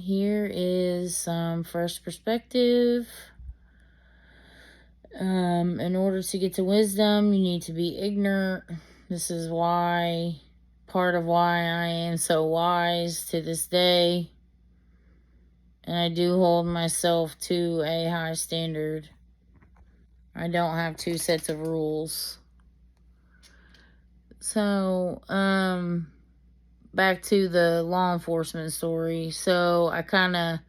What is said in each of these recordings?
here is some fresh perspective. In order to get to wisdom, you need to be ignorant. This is part of why I am so wise to this day. And I do hold myself to a high standard. I don't have two sets of rules. So, back to the law enforcement story. So, I kind of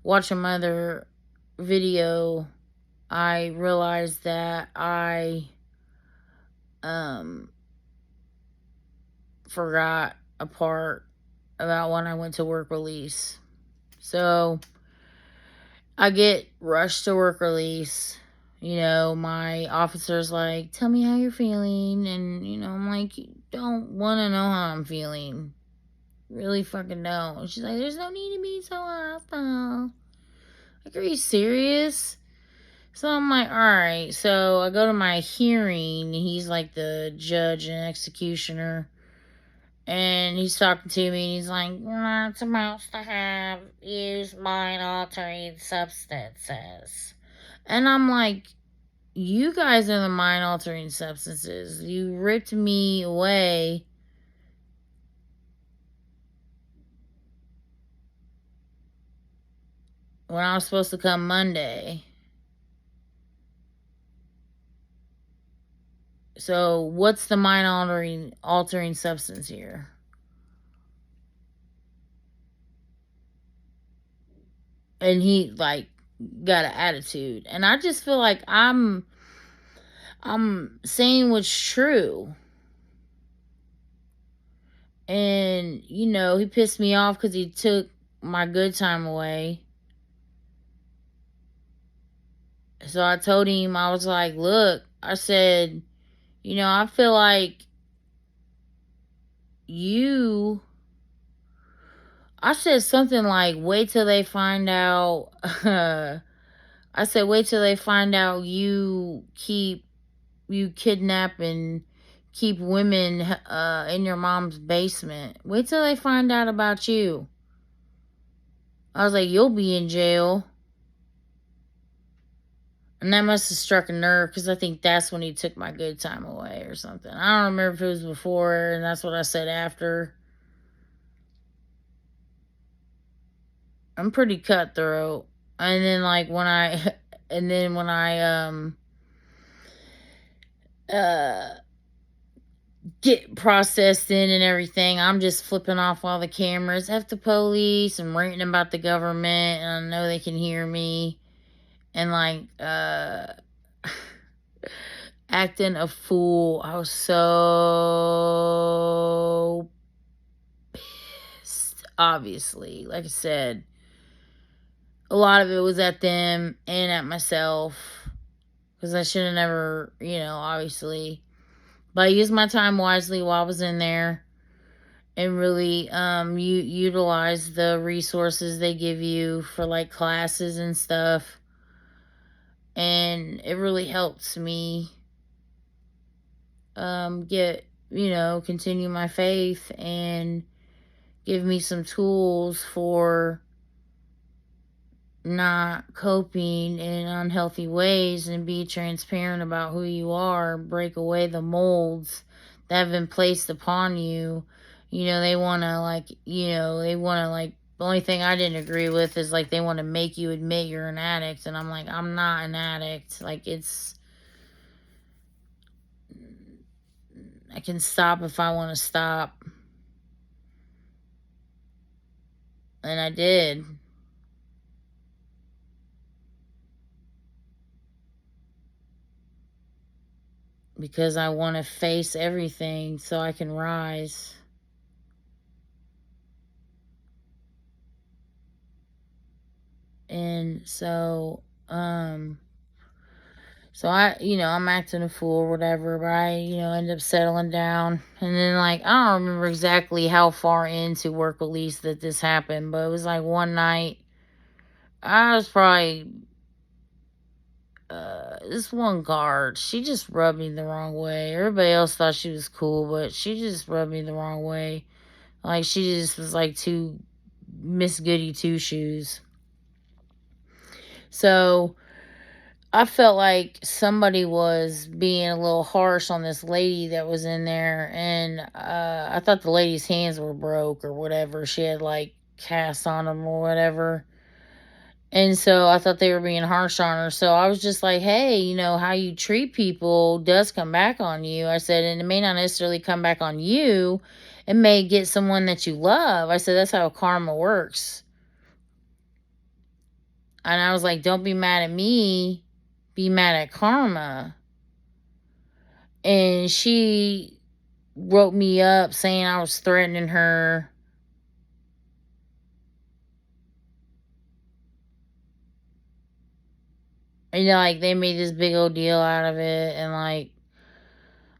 watched another video. I realized that I forgot a part about when I went to work release. So I get rushed to work release. My officer's like, tell me how you're feeling. And, I'm like, you don't want to know how I'm feeling. Really fucking don't. She's like, there's no need to be so hostile. Like, are you serious? So I'm like, all right. So I go to my hearing. He's like the judge and executioner. And he's talking to me. And he's like, you're not supposed to use mind-altering substances. And I'm like, you guys are the mind-altering substances. You ripped me away. When I was supposed to come Monday. So what's the mind-altering substance here? And he got an attitude. And I just feel like I'm saying what's true. And, he pissed me off because he took my good time away. So I told him, I was like, look, I said, I feel like I said something like, wait till they find out. I said, wait till they find out you kidnap and keep women in your mom's basement. Wait till they find out about you. I was like, you'll be in jail. And that must have struck a nerve because I think that's when he took my good time away or something. I don't remember if it was before and that's what I said after. I'm pretty cutthroat. And then when I get processed in and everything, I'm just flipping off all the cameras, F the police, and ranting about the government, and I know they can hear me. And acting a fool. I was so pissed. Obviously, like I said, a lot of it was at them and at myself because I should have never, obviously. But I used my time wisely while I was in there and really utilize the resources they give you for classes and stuff. And it really helps me continue my faith and give me some tools for not coping in unhealthy ways and be transparent about who you are, break away the molds that have been placed upon you. They want to the only thing I didn't agree with is they want to make you admit you're an addict. And I'm like, I'm not an addict. I can stop if I want to stop. And I did. Because I want to face everything so I can rise. And so I'm acting a fool or whatever, but I, end up settling down. And then, I don't remember exactly how far into work release that this happened, but it was one night. I was probably, this one guard, she just rubbed me the wrong way. Everybody else thought she was cool, but she just rubbed me the wrong way. She just was, too Miss Goody Two Shoes. So I felt like somebody was being a little harsh on this lady that was in there, and I thought the lady's hands were broke or whatever. She had like casts on them or whatever. And so I thought they were being harsh on her. So I was just like, hey, how you treat people does come back on you. I said, and it may not necessarily come back on you. It may get someone that you love. I said, that's how karma works. And I was like, don't be mad at me. Be mad at karma. And she wrote me up saying I was threatening her. Like they made this big old deal out of it. And like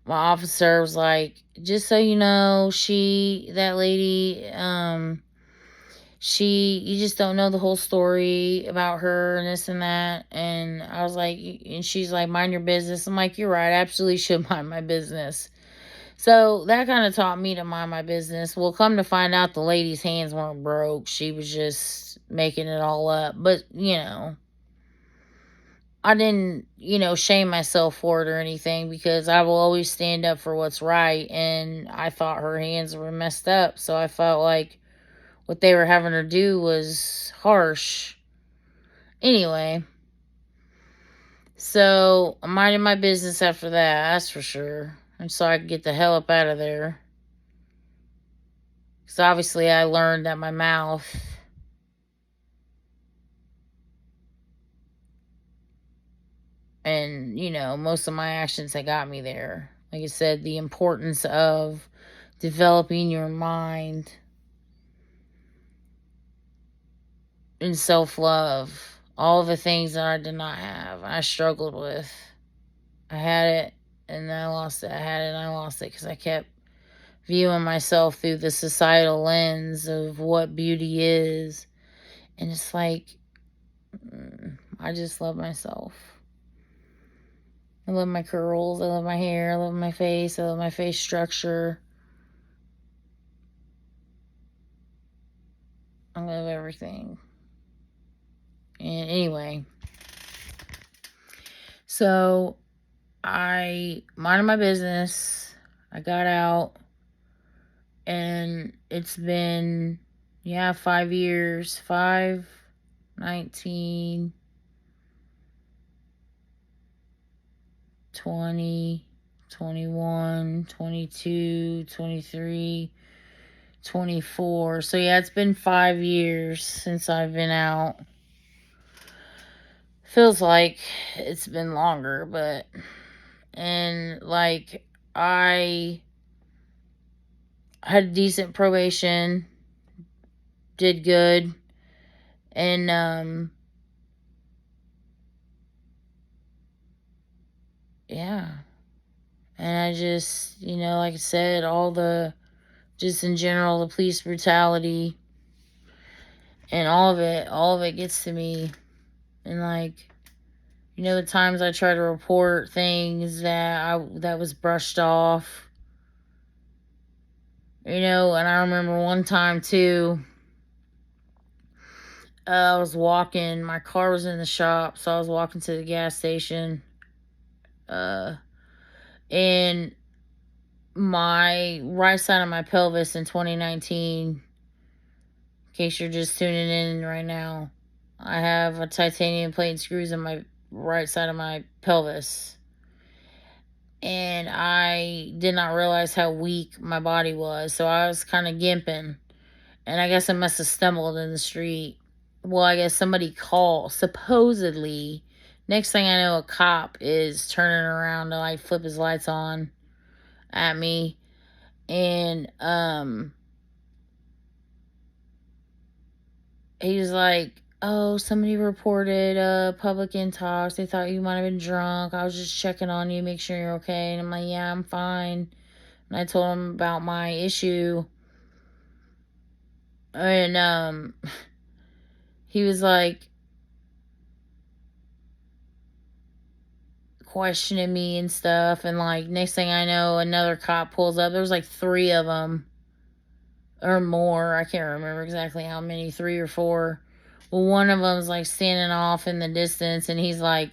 my officer was like, just so you know, that lady, you just don't know the whole story about her and this and that. And I was like, and she's like, mind your business. I'm like, you're right. I absolutely should mind my business. So that kind of taught me to mind my business. Well, come to find out, the lady's hands weren't broke. She was just making it all up. But, I didn't, shame myself for it or anything, because I will always stand up for what's right. And I thought her hands were messed up. So I felt like what they were having her do was harsh. Anyway, so I'm minding my business after that, that's for sure. And so I could get the hell up out of there. Because obviously I learned that my mouth and, most of my actions that got me there. Like I said, the importance of developing your mind and self-love. All the things that I did not have, I struggled with. I had it and I lost it. I had it and I lost it because I kept viewing myself through the societal lens of what beauty is. And it's like, I just love myself. I love my curls. I love my hair. I love my face. I love my face structure. I love everything. And anyway, so I minded my business. I got out. And it's been, 5 years. 5, 19, 20, 21, 22, 23, 24. So yeah, it's been 5 years since I've been out. Feels like it's been longer, but, and like, I had decent probation, did good, and yeah. And I just, like I said, just in general, the police brutality and all of it gets to me. And like, the times I try to report things that was brushed off. And I remember one time too, I was walking, my car was in the shop, so I was walking to the gas station, and my right side of my pelvis in 2019, in case you're just tuning in right now, I have a titanium plate and screws in my right side of my pelvis. And I did not realize how weak my body was. So I was kind of gimping. And I guess I must have stumbled in the street. Well, I guess somebody called, supposedly. Next thing I know, a cop is turning around to like flip his lights on at me. And he was like, oh, somebody reported public intox. They thought you might have been drunk. I was just checking on you, make sure you're okay. And I'm like, yeah, I'm fine. And I told him about my issue. And he was like questioning me and stuff. And like, next thing I know, another cop pulls up. There was like 3 of them. or more. I can't remember exactly how many, 3 or 4. Well, one of them's like standing off in the distance, and he's like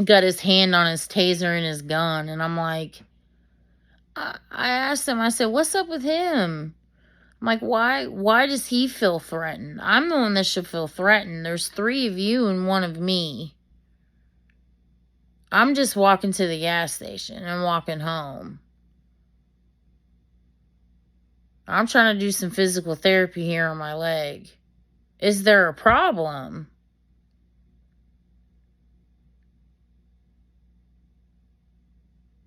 got his hand on his taser and his gun, and I'm like, I asked him, I said, what's up with him? I'm like, why does he feel threatened? I'm the one that should feel threatened. There's 3 of you and 1 of me. I'm just walking to the gas station and walking home. I'm trying to do some physical therapy here on my leg. Is there a problem?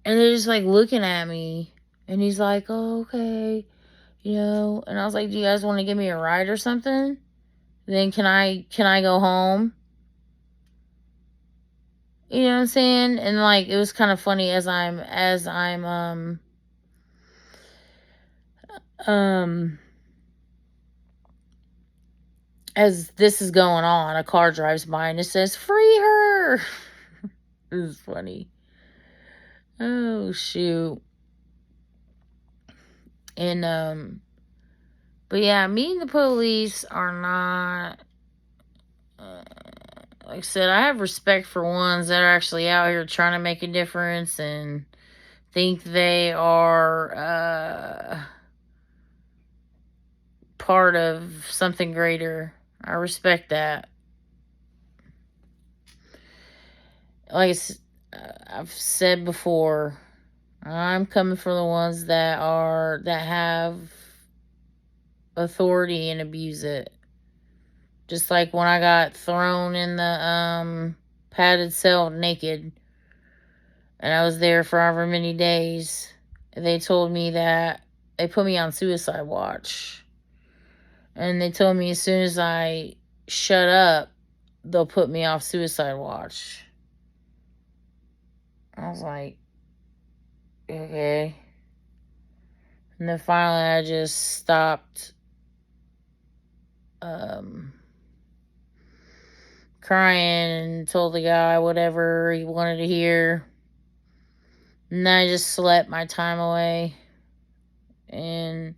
And they're just like looking at me. And he's like, oh, okay. You know, and I was like, do you guys want to give me a ride or something? Then can I go home? You know what I'm saying? And like, it was kind of funny as I'm as this is going on, a car drives by and it says, free her. It was funny. Oh, shoot. And, but yeah, me and the police are not, like I said, I have respect for ones that are actually out here trying to make a difference and think they are, part of something greater. I respect that. Like I've said before, I'm coming for the ones that have authority and abuse it. Just like when I got thrown in the padded cell naked, and I was there for however many days. They told me that they put me on suicide watch. And they told me as soon as I shut up, they'll put me off suicide watch. I was like, okay. And then finally I just stopped crying and told the guy whatever he wanted to hear. And I just slept my time away. And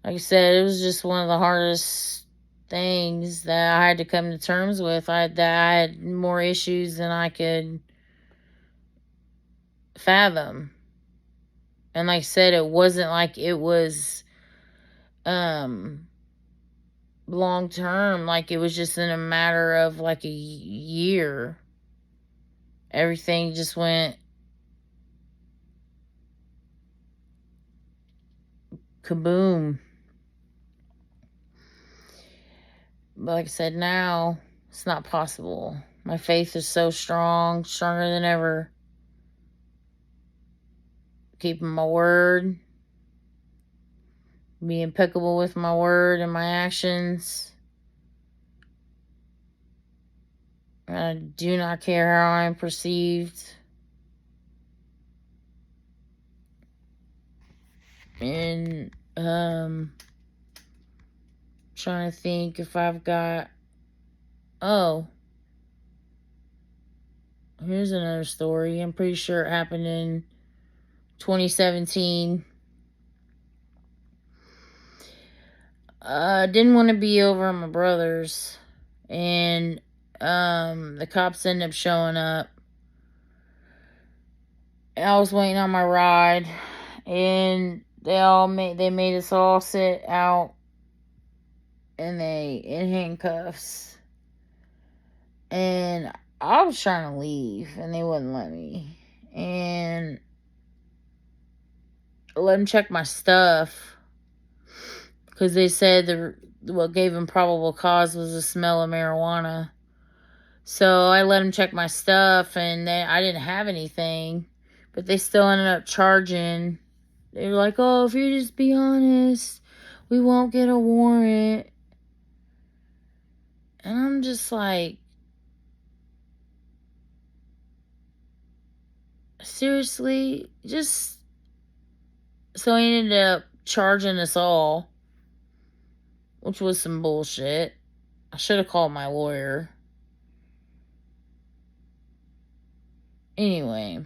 like I said, it was just one of the hardest things that I had to come to terms with. I had more issues than I could fathom. And like I said, it wasn't like it was long term. Like it was just in a matter of like a year. Everything just went kaboom. But like I said, now it's not possible. My faith is so strong, stronger than ever. Keeping my word, be impeccable with my word and my actions. I do not care how I'm perceived. And trying to think if I've got, oh, here's another story. I'm pretty sure it happened in 2017. Didn't want to be over at my brother's, and the cops ended up showing up. I was waiting on my ride, and they made us all sit out, and in handcuffs. And I was trying to leave, and they wouldn't let me. And let them check my stuff, because they said what gave them probable cause was the smell of marijuana. So I let them check my stuff, and I didn't have anything, but they still ended up charging. They were like, oh, if you just be honest, we won't get a warrant. And I'm just like, seriously? So he ended up charging us all, which was some bullshit. I should have called my lawyer. Anyway,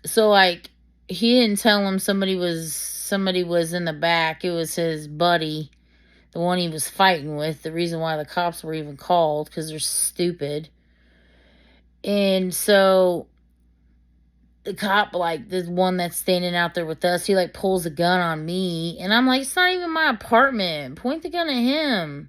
so like he didn't tell him somebody was in the back. It was his buddy, the one he was fighting with. The reason why the cops were even called, because they're stupid. And so the cop, like the one that's standing out there with us, he like pulls a gun on me, and I'm like, it's not even my apartment. Point the gun at him.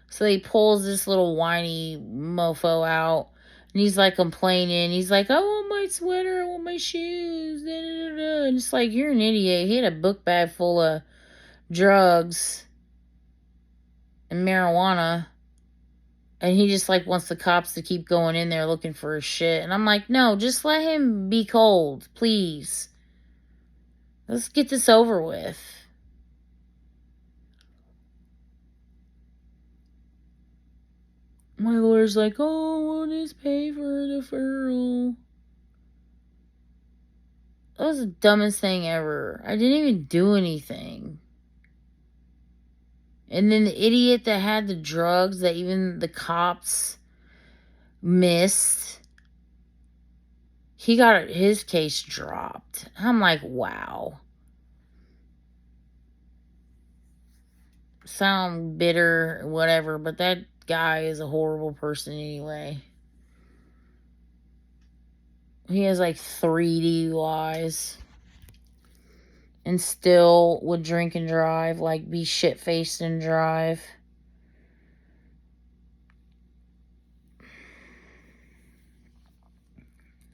So he pulls this little whiny mofo out, and he's like complaining. He's like, I want my sweater, I want my shoes, da, da, da, da. And it's like, you're an idiot. He had a book bag full of drugs and marijuana, and he just like wants the cops to keep going in there looking for his shit. And I'm like, no, just let him be cold, please. Let's get this over with. My lawyer's like, oh, we'll just pay for a deferral. That was the dumbest thing ever. I didn't even do anything. And then the idiot that had the drugs that even the cops missed, he got his case dropped. I'm like, wow. Sound bitter, whatever, but that guy is a horrible person anyway. He has like 3 DUIs. And still would drink and drive, like be shit-faced and drive.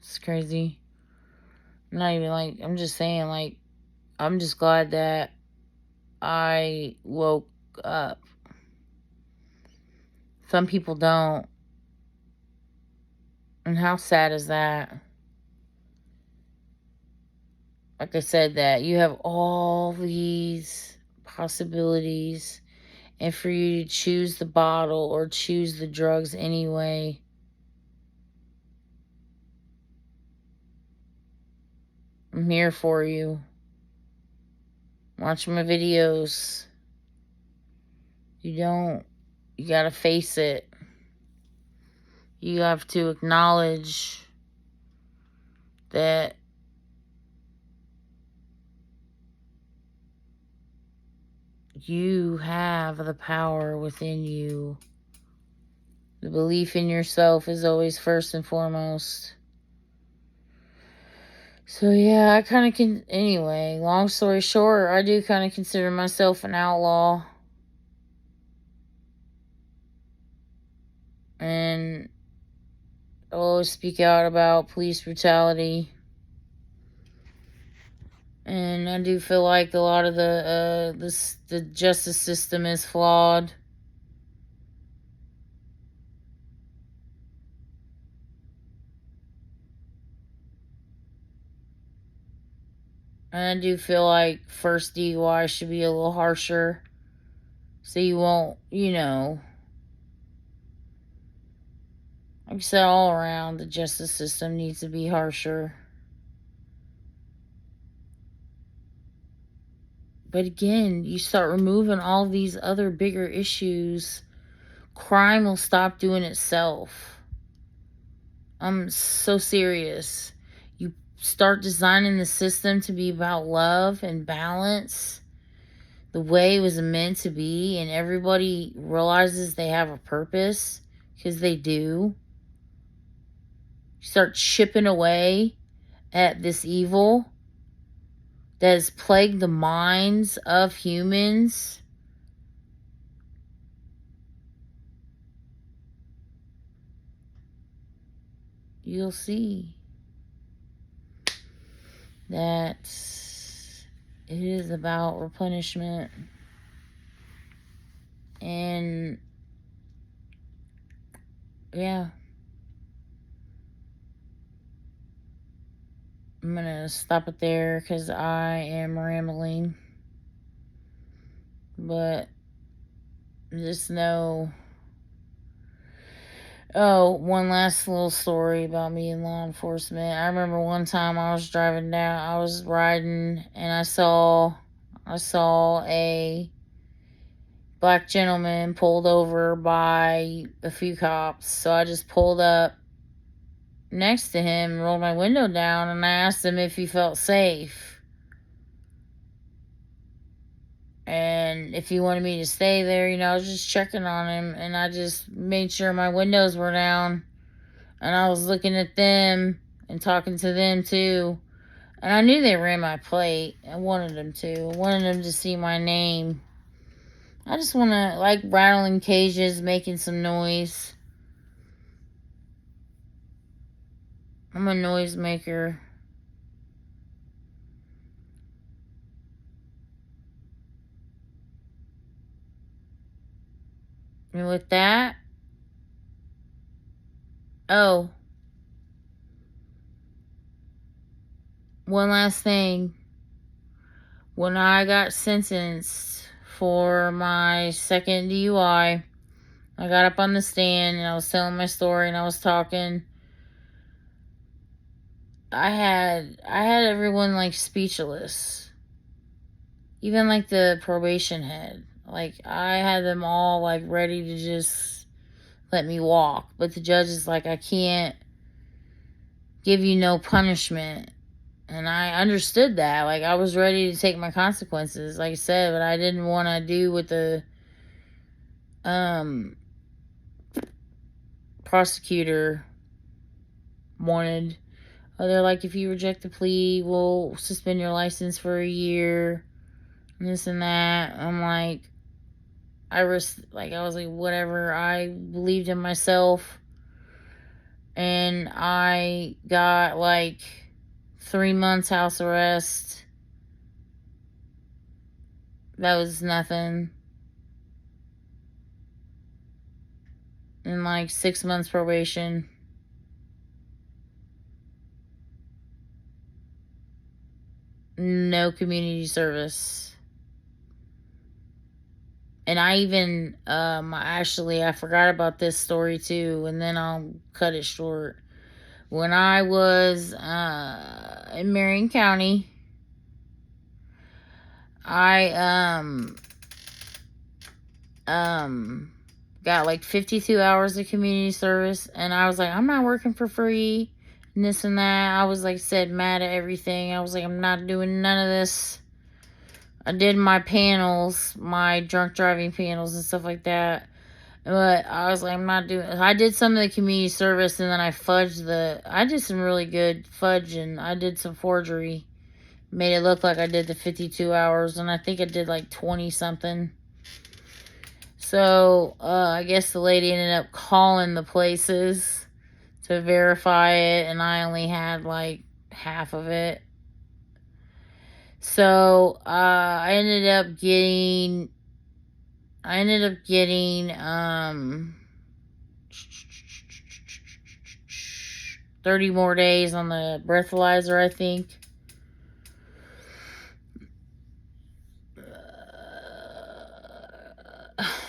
It's crazy. I'm not even like, I'm just saying, like, I'm just glad that I woke up. Some people don't. And how sad is that? Like I said, that you have all these possibilities, and for you to choose the bottle or choose the drugs anyway. I'm here for you. Watch my videos. You gotta face it. You have to acknowledge that you have the power within you. The belief in yourself is always first and foremost. So yeah, I kind of can. Anyway, long story short, I do kind of consider myself an outlaw. And I always speak out about police brutality. And I do feel like a lot of the justice system is flawed. And I do feel like first DUI should be a little harsher, so you won't, like I said, all around the justice system needs to be harsher. But again, you start removing all these other bigger issues, crime will stop doing itself. I'm so serious. You start designing the system to be about love and balance, the way it was meant to be, and everybody realizes they have a purpose, because they do. You start chipping away at this evil that has plagued the minds of humans. You'll see that it is about replenishment. And yeah, I'm gonna stop it there because I am rambling. But just know. Oh, one last little story about me in law enforcement. I remember one time I was riding, and I saw a black gentleman pulled over by a few cops. So I just pulled up next to him, rolled my window down, and I asked him if he felt safe and if he wanted me to stay there. I was just checking on him, and I just made sure my windows were down, and I was looking at them and talking to them too. And I knew they ran my plate. I wanted them to. I wanted them to see my name. I just want to, like, rattling cages, making some noise. I'm a noisemaker. And with that, oh, one last thing. When I got sentenced for my second DUI, I got up on the stand and I was telling my story and I was talking. I had everyone like speechless. Even like the probation head. Like I had them all like ready to just let me walk. But the judge is like, I can't give you no punishment. And I understood that. Like I was ready to take my consequences, like I said, but I didn't want to do what the prosecutor wanted. They're like, if you reject the plea, we'll suspend your license for a year, and this and that. I'm like, I was like, whatever. I believed in myself, and I got like 3 months house arrest. That was nothing. And like 6 months probation. No community service. And I even, I forgot about this story too, and then I'll cut it short. When I was in Marion County, I got like 52 hours of community service, and I was like, I'm not working for free, and this and that. I was like, mad at everything. I was like, I'm not doing none of this. I did my panels, my drunk driving panels and stuff like that. But I was like, I'm not doing. I did some of the community service, and then I did some really good fudge, and I did some forgery. Made it look like I did the 52 hours, and I think I did like 20 something. So, I guess the lady ended up calling the places to verify it, and I only had like half of it. So, I ended up getting 30 more days on the breathalyzer, I think.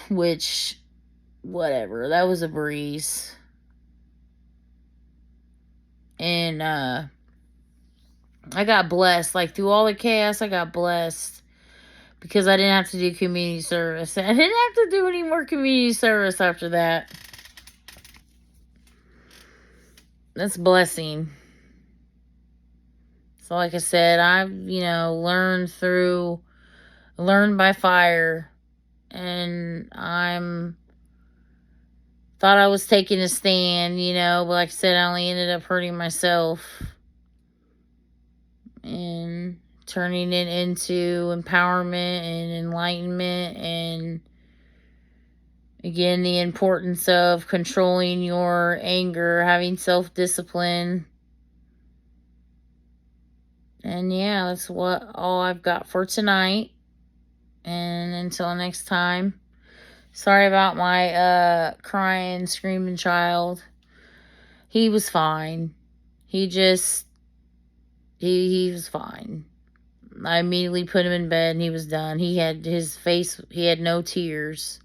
Which, whatever, that was a breeze. And I got blessed. Like, through all the chaos, I got blessed because I didn't have to do community service. I didn't have to do any more community service after that. That's a blessing. So like I said, I've, learned by fire, and thought I was taking a stand, but like I said, I only ended up hurting myself and turning it into empowerment and enlightenment, and again, the importance of controlling your anger, having self-discipline. And yeah, that's all I've got for tonight. And until next time, sorry about my crying, screaming child. He was fine. He was fine. I immediately put him in bed and he was done. He had no tears.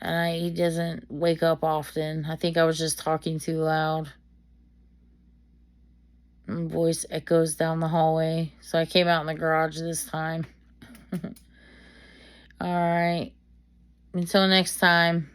And he doesn't wake up often. I think I was just talking too loud. My voice echoes down the hallway. So I came out in the garage this time. Alright. Until next time.